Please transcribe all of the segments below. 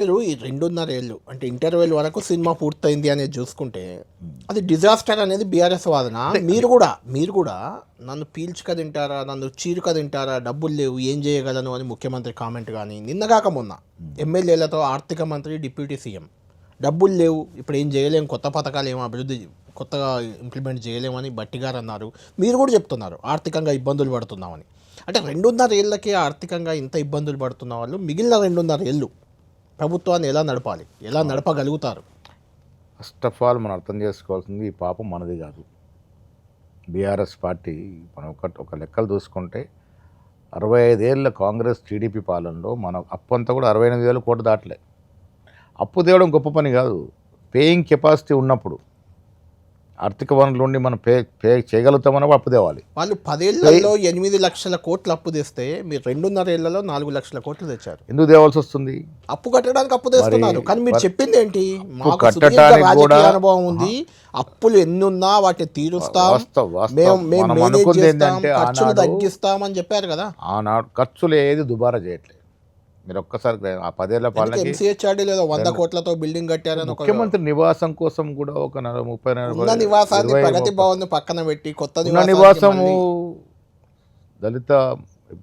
మీరు ఈ 2.5 ఏళ్ళు అంటే ఇంటర్వెల్ వరకు సినిమా పూర్తయింది అనేది చూసుకుంటే అది డిజాస్టర్ అనేది బీఆర్ఎస్ వాదన. మీరు కూడా నన్ను పీల్చుక తింటారా, నన్ను చీరుక తింటారా, డబ్బులు లేవు ఏం చేయగలను అని ముఖ్యమంత్రి కామెంట్ కానీ నిన్నగాక మొన్న ఎమ్మెల్యేలతో ఆర్థిక మంత్రి డిప్యూటీ సీఎం డబ్బులు లేవు ఇప్పుడు ఏం చేయలేము, కొత్త పథకాలు ఏమో అభివృద్ధి కొత్తగా ఇంప్లిమెంట్ చేయలేమని బట్టి గారు అన్నారు. మీరు కూడా చెప్తున్నారు ఆర్థికంగా ఇబ్బందులు పడుతున్నామని. అంటే 2.5 ఏళ్ళకే ఆర్థికంగా ఇంత ఇబ్బందులు పడుతున్న వాళ్ళు మిగిలిన 2.5 ఏళ్ళు ప్రభుత్వాన్ని ఎలా నడపాలి, ఎలా నడపగలుగుతారు? ఫస్ట్ ఆఫ్ ఆల్ మనం అర్థం చేసుకోవాల్సింది ఈ పాపం మనది కాదు. బీఆర్ఎస్ పార్టీ మనం ఒక లెక్కలు చూసుకుంటే 65 ఏళ్ళ కాంగ్రెస్ టీడీపీ పాలనలో మన అప్పు అంతా కూడా 68,000 కోట్లు దాటలే. అప్పు తేవడం గొప్ప పని కాదు. పేయింగ్ కెపాసిటీ ఉన్నప్పుడు ఆర్థిక వనరులు ఉండి మనం పే చేయగలుగుతామన్నప్పుడు అప్పు తేవాలి. వాళ్ళు 10 ఏళ్లలో 8 లక్షల కోట్లు అప్పు తెస్తే మీరు 2.5 ఏళ్లలో 4 లక్షల కోట్లు తెచ్చారు. ఎందుకు తేవాల్సి వస్తుంది? అప్పు కట్టడానికి అప్పు తెస్తున్నారు. కానీ మీరు చెప్పింది ఏంటి? మాకు కట్టడానికి కూడా రాజకీయ అనుభవం ఉంది, అప్పులు ఎన్నున్నా వాటిని తీరుస్తాం, మేము మేనేజ్ చేస్తాం, ఖర్చులు తగ్గిస్తామని చెప్పారు కదా. ఆనాడు ఖర్చులు ఏది దుబారా చేయట్లేదు. మీరు ఒక్కసారి ఆ 10 ఏళ్ల పాలనకి ఎంసీహెచ్ఆర్డీ లేదా 100 కోట్లతో బిల్డింగ్ కట్టారని ముఖ్యమంత్రి నివాసం కోసం కూడా ఒక 30-40 నివాసాన్ని ప్రగతి భవన్ పక్కన పెట్టి కొత్త నివాసము దళిత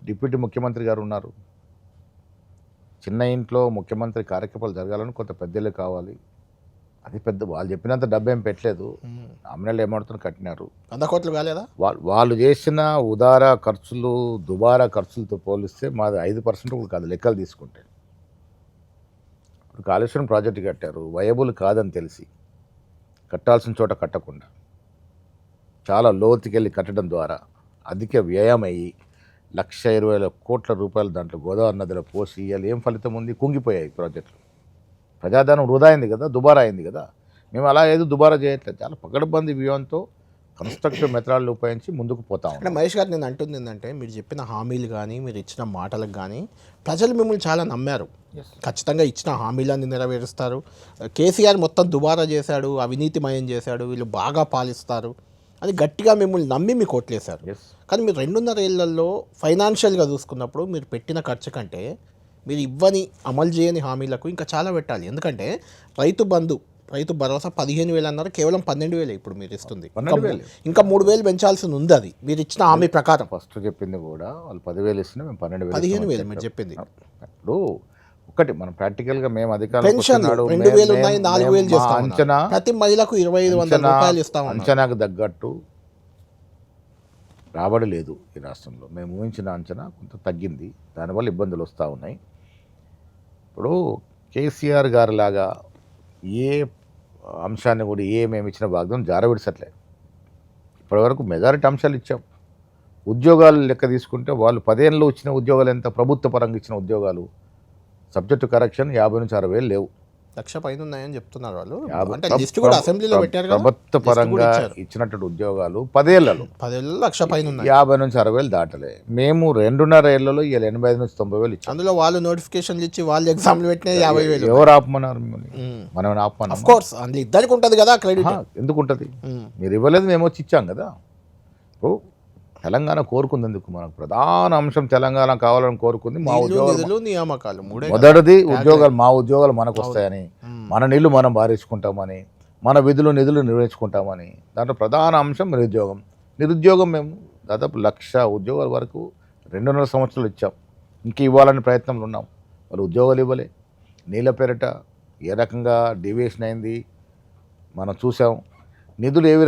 డిప్యూటీ ముఖ్యమంత్రి గారు ఉన్నారు. చిన్న ఇంట్లో ముఖ్యమంత్రి కార్యక్రమాలు జరగాలని కొంత పెద్దలు కావాలి. అది పెద్ద వాళ్ళు చెప్పినంత డబ్బు ఏం పెట్టలేదు. నామినల్ ఏమవుతుందో కట్టినారు. 100 కోట్లు కాలేదా? వాళ్ళు చేసిన ఉదార ఖర్చులు దుబారా ఖర్చులతో పోలిస్తే మాది 5% కూడా కాదు లెక్కలు తీసుకుంటే. ఇప్పుడు కాళేశ్వరం ప్రాజెక్టు కట్టారు, వయబుల్ కాదని తెలిసి కట్టాల్సిన చోట కట్టకుండా చాలా లోతుకెళ్ళి కట్టడం ద్వారా అధిక వ్యయం అయ్యి 1,20,000 కోట్ల రూపాయలు దాంట్లో గోదావరి నదిలో పోసి ఇవాళ ఏం ఫలితం ఉంది? కుంగిపోయాయి ప్రాజెక్టులు. ప్రజాధనం వృధా అయింది కదా, దుబారా అయింది కదా. మేము అలా ఏదో దుబారా చేయట్లేదు. చాలా పకడ్బందీ వ్యూహంతో కన్స్ట్రక్టివ్ మెథడాలు ఉపయోగించి ముందుకు పోతాం. అంటే మహేష్ గారు నేను అంటుంది ఏంటంటే మీరు చెప్పిన హామీలు కానీ మీరు ఇచ్చిన మాటలకు కానీ ప్రజలు మిమ్మల్ని చాలా నమ్మారు. ఖచ్చితంగా ఇచ్చిన హామీలన్నీ నెరవేరుస్తారు. కేసీఆర్ మొత్తం దుబారా చేశాడు, అవినీతిమయం చేశాడు, వీళ్ళు బాగా పాలిస్తారు అని గట్టిగా మిమ్మల్ని నమ్మి మీకు ఓట్లేశారు. కానీ మీరు 2.5 ఏళ్లలో ఫైనాన్షియల్గా చూసుకున్నప్పుడు మీరు పెట్టిన ఖర్చు కంటే మీరు ఇవ్వని అమలు చేయని హామీలకు ఇంకా చాలా పెట్టాలి. ఎందుకంటే రైతు భరోసా 15,000 అన్నారు, కేవలం 12,000 ఇప్పుడు మీరు ఇస్తుంది. ఇంకా 3,000 పెంచాల్సి ఉంది. అది మీరు ఇచ్చిన హామీ ప్రకారం. ఫస్ట్ చెప్పింది కూడా వాళ్ళు 10,000 ఇస్తున్నా, మేము 15,000 మీరు చెప్పింది. ఇప్పుడు ఒకటి మనం ప్రాక్టికల్గా మేము పెన్షన్ 2,000 ఉన్నాయి, 4,000 చేస్తాం. అంచనా ప్రతి మహిళకు 2,500 రూపాయలు ఇస్తాం. అంచనాకు తగ్గట్టు రాబడి లేదు ఈ రాష్ట్రంలో. మేము ఊహించిన అంచనా కొంత తగ్గింది, దానివల్ల ఇబ్బందులు వస్తూ ఉన్నాయి. ఇప్పుడు కేసీఆర్ గారి లాగా ఏ అంశాన్ని కూడా మేము ఇచ్చిన వాగ్దానం జారవిడిసట్లేదు. ఇప్పటివరకు మెజారిటీ అంశాలు ఇచ్చాం. ఉద్యోగాలు లెక్క తీసుకుంటే వాళ్ళు 10 ఏళ్ళలో ఇచ్చిన ఉద్యోగాలు ఎంత? ప్రభుత్వ పరంగా ఇచ్చిన ఉద్యోగాలు సబ్జెక్టు కరెక్షన్ 50,000-60,000 లేవు. 1,00,000 పైన ఉన్నాయని చెప్తున్నారు వాళ్ళు. ప్రభుత్వ పరంగా ఇచ్చినట్టు ఉద్యోగాలు 10 ఏళ్లలో 1,00,000 పైన ఉన్నాయి, 50,000-60,000 దాటలే. మేము 2.5 ఏళ్లలో 85,000-90,000 ఇచ్చాం. అందులో వాళ్ళు నోటిఫికేషన్లు ఇచ్చి వాళ్ళు ఎగ్జామ్లు పెట్టిన 50,000. ఎవరు ఆపమన్నారు? మనం ఆపమన్నాం. ఆఫ్ కోర్స్ అందులో ఇద్దరికి ఉంటుంది కదా క్రెడిట్. ఎందుకు ఉంటుంది? మీరు ఇవ్వలేదు, మేము వచ్చి ఇచ్చాం కదా. ఇప్పుడు తెలంగాణ కోరుకుందందుకు మనకు ప్రధాన అంశం తెలంగాణ కావాలని కోరుకుంది. మా ఉద్యోగాలు నియామకాలు మొదటిది ఉద్యోగాలు, మా ఉద్యోగాలు మనకు వస్తాయని, మన నీళ్లు మనం బారేసుకుంటామని, మన నిధులు నిర్వహించుకుంటామని. దాంట్లో ప్రధాన అంశం నిరుద్యోగం మేము దాదాపు 1,00,000 ఉద్యోగాల వరకు 2.5 సంవత్సరాలు ఇచ్చాం. ఇంక ఇవ్వాలని ప్రయత్నంలో ఉన్నాం. వాళ్ళు ఉద్యోగాలు ఇవ్వలే. నీళ్ళ పేరిట ఏ రకంగా డీవియేషన్ అయింది మనం చూసాం. నిధులు ఏవి